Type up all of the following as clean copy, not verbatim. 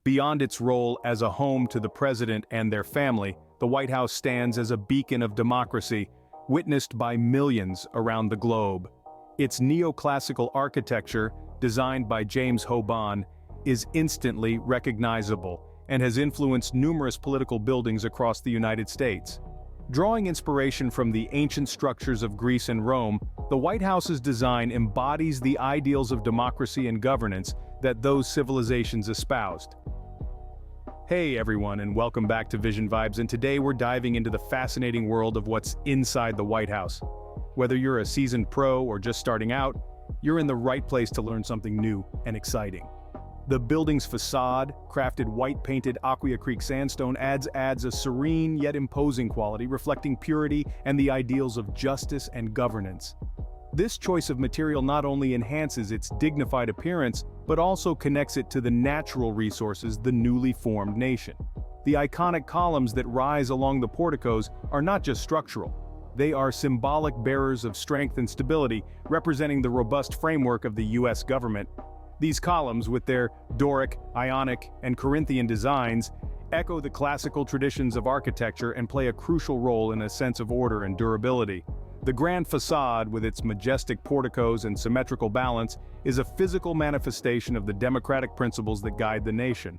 Beyond its role as a home to the president and their family, the White House stands as a beacon of democracy, witnessed by millions around the globe. Its neoclassical architecture, designed by James Hoban, is instantly recognizable and has influenced numerous political buildings across the United States. Drawing inspiration from the ancient structures of Greece and Rome, the White House's design embodies the ideals of democracy and governance that those civilizations espoused. Hey everyone, and welcome back to Vision Vibes, and today we're diving into the fascinating world of what's inside the White House. Whether you're a seasoned pro or just starting out, you're in the right place to learn something new and exciting. The building's facade, crafted white-painted Aquia Creek sandstone, adds a serene yet imposing quality, reflecting purity and the ideals of justice and governance. This choice of material not only enhances its dignified appearance, but also connects it to the natural resources the newly formed nation. The iconic columns that rise along the porticos are not just structural. They are symbolic bearers of strength and stability, representing the robust framework of the U.S. government. These columns, with their Doric, Ionic, and Corinthian designs, echo the classical traditions of architecture and play a crucial role in a sense of order and durability. The grand facade, with its majestic porticos and symmetrical balance, is a physical manifestation of the democratic principles that guide the nation.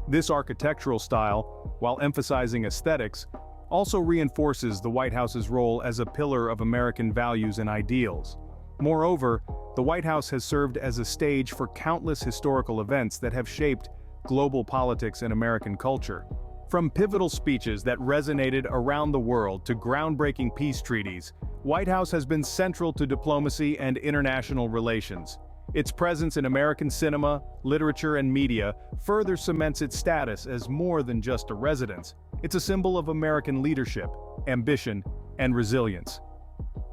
This architectural style, while emphasizing aesthetics, also reinforces the White House's role as a pillar of American values and ideals. Moreover, the White House has served as a stage for countless historical events that have shaped global politics and American culture. From pivotal speeches that resonated around the world to groundbreaking peace treaties, White House has been central to diplomacy and international relations. Its presence in American cinema, literature, and media further cements its status as more than just a residence. It's a symbol of American leadership, ambition, and resilience.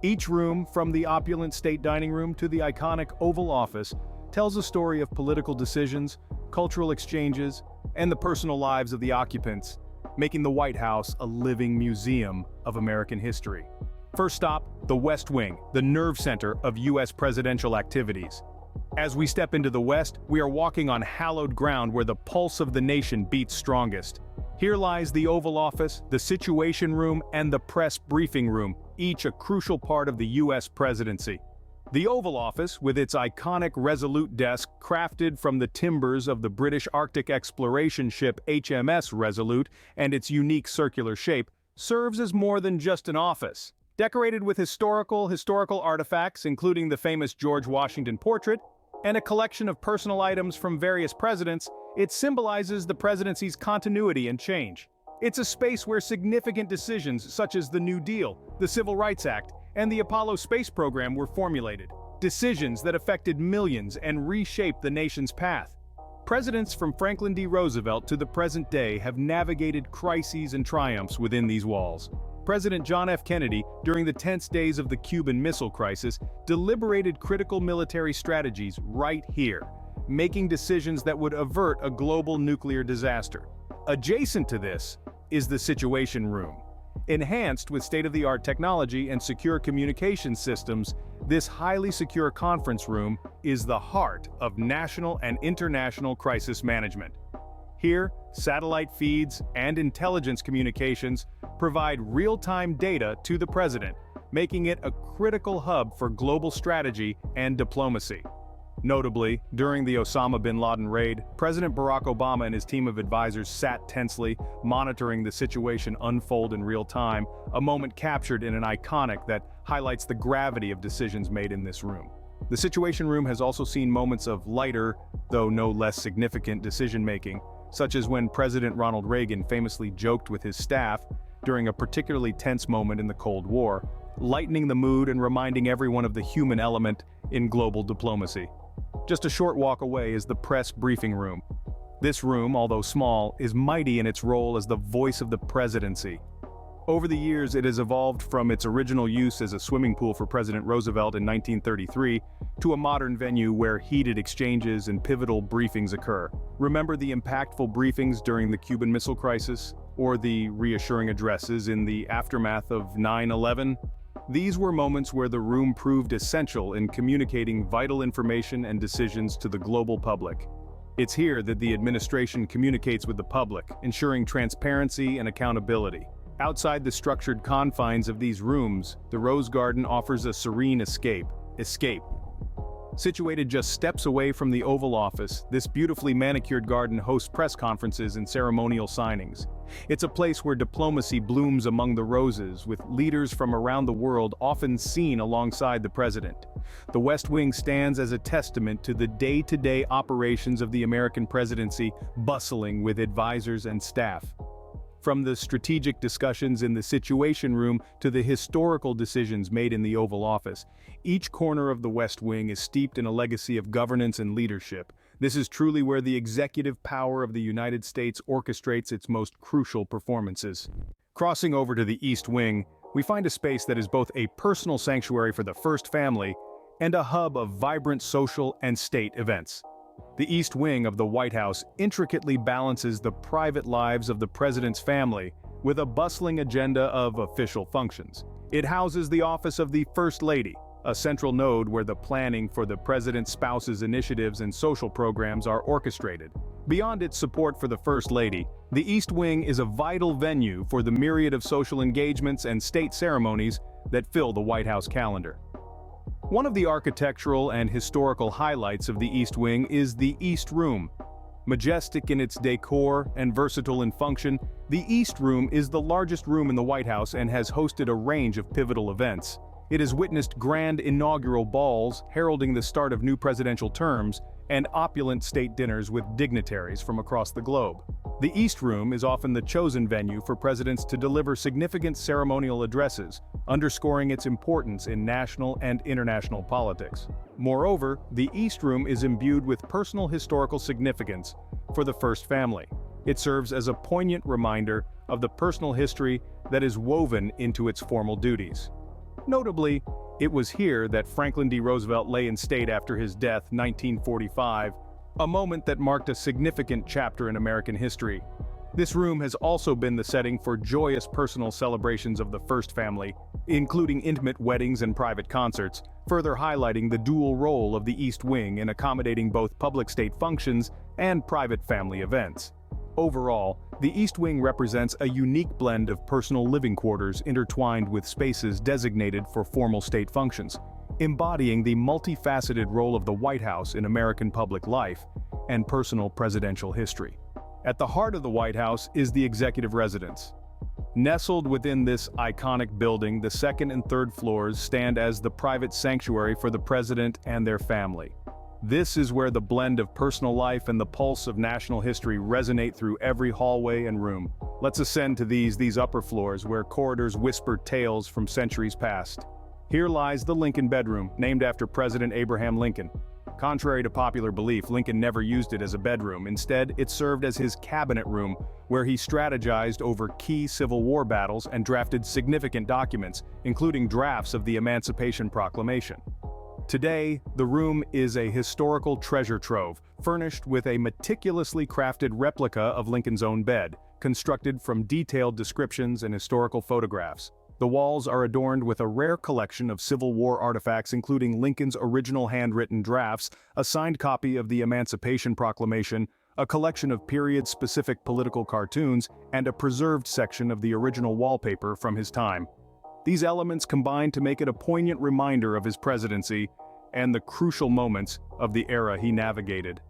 Each room, from the opulent state dining room to the iconic Oval Office, tells a story of political decisions, cultural exchanges, and the personal lives of the occupants, making the White House a living museum of American history. First stop, the West Wing, the nerve center of U.S. presidential activities. As we step into the West, we are walking on hallowed ground where the pulse of the nation beats strongest. Here lies the Oval Office, the Situation Room, and the Press Briefing Room, each a crucial part of the U.S. presidency. The Oval Office, with its iconic Resolute desk crafted from the timbers of the British Arctic exploration ship HMS Resolute and its unique circular shape, serves as more than just an office. Decorated with historical artifacts, including the famous George Washington portrait, and a collection of personal items from various presidents, it symbolizes the presidency's continuity and change. It's a space where significant decisions such as the New Deal, the Civil Rights Act, and the Apollo space program were formulated. Decisions that affected millions and reshaped the nation's path. Presidents from Franklin D. Roosevelt to the present day have navigated crises and triumphs within these walls. President John F. Kennedy, during the tense days of the Cuban Missile Crisis, deliberated critical military strategies right here, making decisions that would avert a global nuclear disaster. Adjacent to this is the Situation Room. Enhanced with state-of-the-art technology and secure communication systems, this highly secure conference room is the heart of national and international crisis management. Here, satellite feeds and intelligence communications provide real-time data to the president, making it a critical hub for global strategy and diplomacy. Notably, during the Osama bin Laden raid, President Barack Obama and his team of advisors sat tensely, monitoring the situation unfold in real time, a moment captured in an iconic that highlights the gravity of decisions made in this room. The Situation Room has also seen moments of lighter, though no less significant decision-making, such as when President Ronald Reagan famously joked with his staff during a particularly tense moment in the Cold War, lightening the mood and reminding everyone of the human element in global diplomacy. Just a short walk away is the Press Briefing Room. This room, although small, is mighty in its role as the voice of the presidency. Over the years, it has evolved from its original use as a swimming pool for President Roosevelt in 1933 to a modern venue where heated exchanges and pivotal briefings occur. Remember the impactful briefings during the Cuban Missile Crisis, or the reassuring addresses in the aftermath of 9/11? These were moments where the room proved essential in communicating vital information and decisions to the global public. It's here that the administration communicates with the public, ensuring transparency and accountability. Outside the structured confines of these rooms, the Rose Garden offers a serene escape. Situated just steps away from the Oval Office, this beautifully manicured garden hosts press conferences and ceremonial signings. It's a place where diplomacy blooms among the roses, with leaders from around the world often seen alongside the president. The West Wing stands as a testament to the day-to-day operations of the American presidency, bustling with advisors and staff. From the strategic discussions in the Situation Room to the historical decisions made in the Oval Office, each corner of the West Wing is steeped in a legacy of governance and leadership. This is truly where the executive power of the United States orchestrates its most crucial performances. Crossing over to the East Wing, we find a space that is both a personal sanctuary for the First Family and a hub of vibrant social and state events. The East Wing of the White House intricately balances the private lives of the president's family with a bustling agenda of official functions. It houses the office of the First Lady, a central node where the planning for the president's spouse's initiatives and social programs are orchestrated. Beyond its support for the First Lady, the East Wing is a vital venue for the myriad of social engagements and state ceremonies that fill the White House calendar. One of the architectural and historical highlights of the East Wing is the East Room. Majestic in its decor and versatile in function, the East Room is the largest room in the White House and has hosted a range of pivotal events. It has witnessed grand inaugural balls heralding the start of new presidential terms and opulent state dinners with dignitaries from across the globe. The East Room is often the chosen venue for presidents to deliver significant ceremonial addresses, underscoring its importance in national and international politics. Moreover, the East Room is imbued with personal historical significance for the First Family. It serves as a poignant reminder of the personal history that is woven into its formal duties. Notably, it was here that Franklin D. Roosevelt lay in state after his death, 1945, a moment that marked a significant chapter in American history. This room has also been the setting for joyous personal celebrations of the First Family, including intimate weddings and private concerts, further highlighting the dual role of the East Wing in accommodating both public state functions and private family events. Overall, the East Wing represents a unique blend of personal living quarters intertwined with spaces designated for formal state functions, embodying the multifaceted role of the White House in American public life and personal presidential history. At the heart of the White House is the executive residence. Nestled within this iconic building, the second and third floors stand as the private sanctuary for the president and their family. This is where the blend of personal life and the pulse of national history resonate through every hallway and room. Let's ascend to these upper floors where corridors whisper tales from centuries past. Here lies the Lincoln Bedroom, named after President Abraham Lincoln. Contrary to popular belief, Lincoln never used it as a bedroom. Instead, it served as his cabinet room, where he strategized over key Civil War battles and drafted significant documents, including drafts of the Emancipation Proclamation. Today, the room is a historical treasure trove, furnished with a meticulously crafted replica of Lincoln's own bed, constructed from detailed descriptions and historical photographs. The walls are adorned with a rare collection of Civil War artifacts including Lincoln's original handwritten drafts, a signed copy of the Emancipation Proclamation, a collection of period-specific political cartoons, and a preserved section of the original wallpaper from his time. These elements combine to make it a poignant reminder of his presidency and the crucial moments of the era he navigated.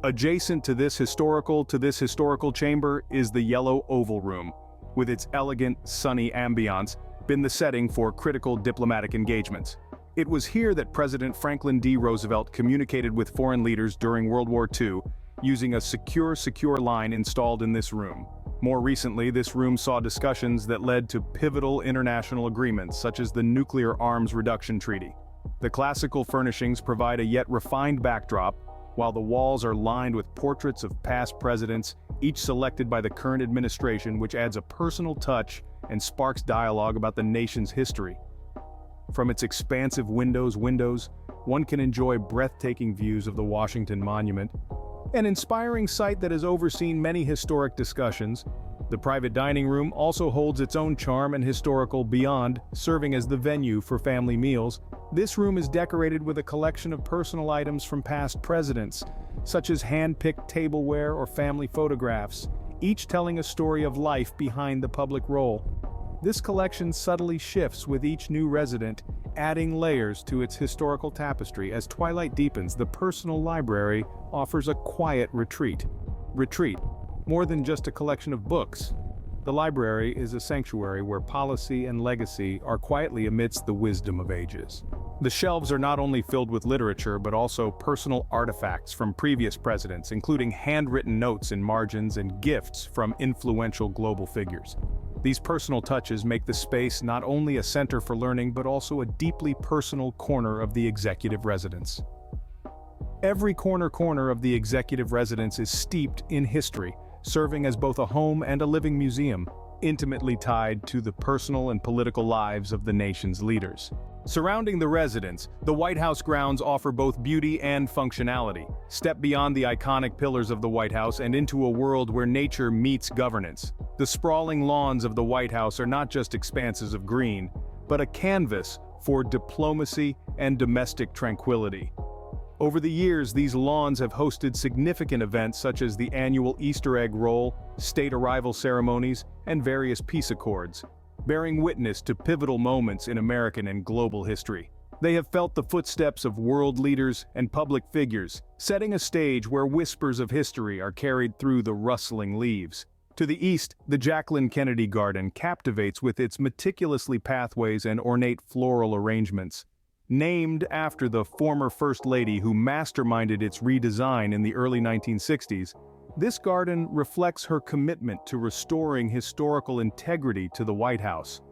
Adjacent to this historical chamber is the Yellow Oval Room, with its elegant, sunny ambiance, been the setting for critical diplomatic engagements. It was here that President Franklin D. Roosevelt communicated with foreign leaders during World War II, using a secure line installed in this room. More recently, this room saw discussions that led to pivotal international agreements such as the Nuclear Arms Reduction Treaty. The classical furnishings provide a yet refined backdrop, while the walls are lined with portraits of past presidents, each selected by the current administration, which adds a personal touch and sparks dialogue about the nation's history. From its expansive windows, one can enjoy breathtaking views of the Washington Monument, an inspiring sight that has overseen many historic discussions. The private dining room also holds its own charm and historical beyond, serving as the venue for family meals. This room is decorated with a collection of personal items from past presidents, such as hand-picked tableware or family photographs, each telling a story of life behind the public role. This collection subtly shifts with each new resident, adding layers to its historical tapestry. As twilight deepens, the personal library offers a quiet retreat. More than just a collection of books. The library is a sanctuary where policy and legacy are quietly amidst the wisdom of ages. The shelves are not only filled with literature but also personal artifacts from previous presidents, including handwritten notes in margins and gifts from influential global figures. These personal touches make the space not only a center for learning but also a deeply personal corner of the executive residence. Every corner of the executive residence is steeped in history, serving as both a home and a living museum, intimately tied to the personal and political lives of the nation's leaders. Surrounding the residence, the White House grounds offer both beauty and functionality. Step beyond the iconic pillars of the White House and into a world where nature meets governance. The sprawling lawns of the White House are not just expanses of green, but a canvas for diplomacy and domestic tranquility. Over the years, these lawns have hosted significant events such as the annual Easter egg roll, state arrival ceremonies, and various peace accords, bearing witness to pivotal moments in American and global history. They have felt the footsteps of world leaders and public figures, setting a stage where whispers of history are carried through the rustling leaves. To the east, the Jacqueline Kennedy Garden captivates with its meticulously pathways and ornate floral arrangements. Named after the former First Lady who masterminded its redesign in the early 1960s, this garden reflects her commitment to restoring historical integrity to the White House.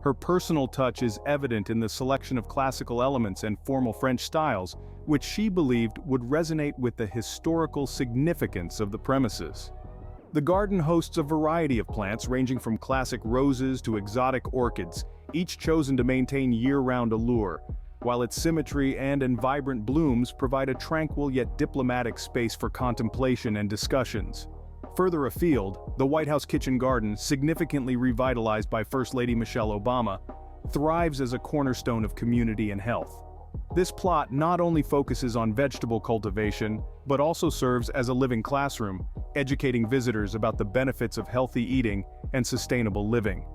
Her personal touch is evident in the selection of classical elements and formal French styles, which she believed would resonate with the historical significance of the premises. The garden hosts a variety of plants ranging from classic roses to exotic orchids, each chosen to maintain year-round allure, while its symmetry and vibrant blooms provide a tranquil yet diplomatic space for contemplation and discussions. Further afield, the White House kitchen garden, significantly revitalized by First Lady Michelle Obama, thrives as a cornerstone of community and health. This plot not only focuses on vegetable cultivation, but also serves as a living classroom, educating visitors about the benefits of healthy eating and sustainable living.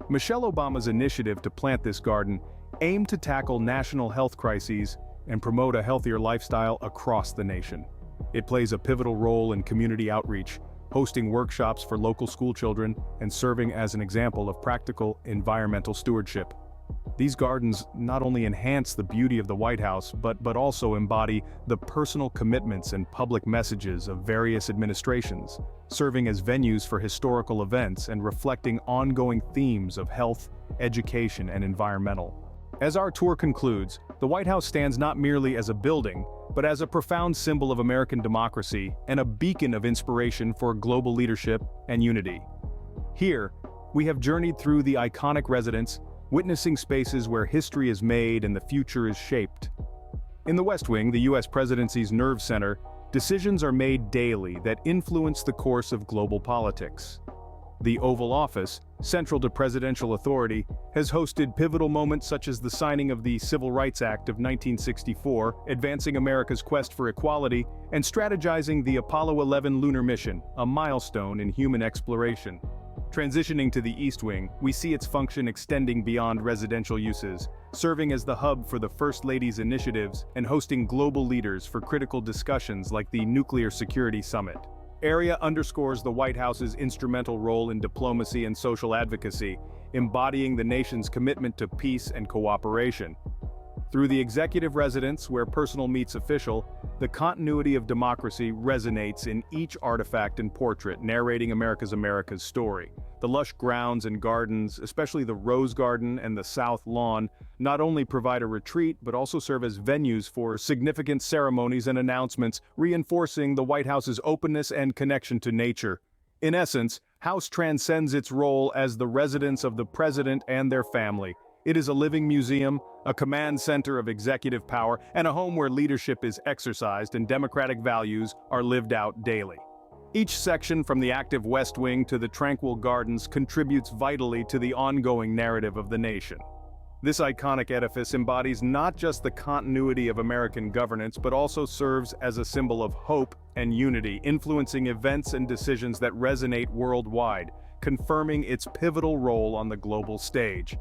Michelle Obama's initiative to plant this garden aimed to tackle national health crises and promote a healthier lifestyle across the nation. It plays a pivotal role in community outreach, hosting workshops for local schoolchildren and serving as an example of practical environmental stewardship. These gardens not only enhance the beauty of the White House, but also embody the personal commitments and public messages of various administrations, serving as venues for historical events and reflecting ongoing themes of health, education, and environmental. As our tour concludes, the White House stands not merely as a building, but as a profound symbol of American democracy and a beacon of inspiration for global leadership and unity. Here, we have journeyed through the iconic residence, witnessing spaces where history is made and the future is shaped. In the West Wing, the U.S. presidency's nerve center, decisions are made daily that influence the course of global politics. The Oval Office, central to presidential authority, has hosted pivotal moments such as the signing of the Civil Rights Act of 1964, advancing America's quest for equality, and strategizing the Apollo 11 lunar mission, a milestone in human exploration. Transitioning to the East Wing, we see its function extending beyond residential uses, serving as the hub for the First Lady's initiatives and hosting global leaders for critical discussions like the Nuclear Security Summit. Area underscores the White House's instrumental role in diplomacy and social advocacy, embodying the nation's commitment to peace and cooperation. Through the executive residence, where personal meets official, the continuity of democracy resonates in each artifact and portrait narrating America's story. The lush grounds and gardens, especially the Rose Garden and the South Lawn, not only provide a retreat but also serve as venues for significant ceremonies and announcements, reinforcing the White House's openness and connection to nature. In essence, House transcends its role as the residence of the president and their family. It is a living museum, a command center of executive power, and a home where leadership is exercised and democratic values are lived out daily. Each section, from the active West Wing to the tranquil gardens, contributes vitally to the ongoing narrative of the nation. This iconic edifice embodies not just the continuity of American governance, but also serves as a symbol of hope and unity, influencing events and decisions that resonate worldwide, confirming its pivotal role on the global stage.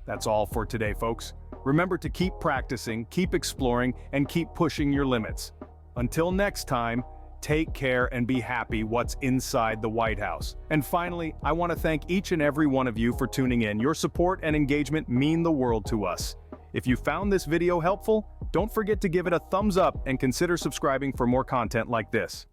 That's all for today, folks. Remember to keep practicing, keep exploring, and keep pushing your limits. Until next time, take care and be happy what's inside the White House. And finally, I want to thank each and every one of you for tuning in. Your support and engagement mean the world to us. If you found this video helpful, don't forget to give it a thumbs up and consider subscribing for more content like this.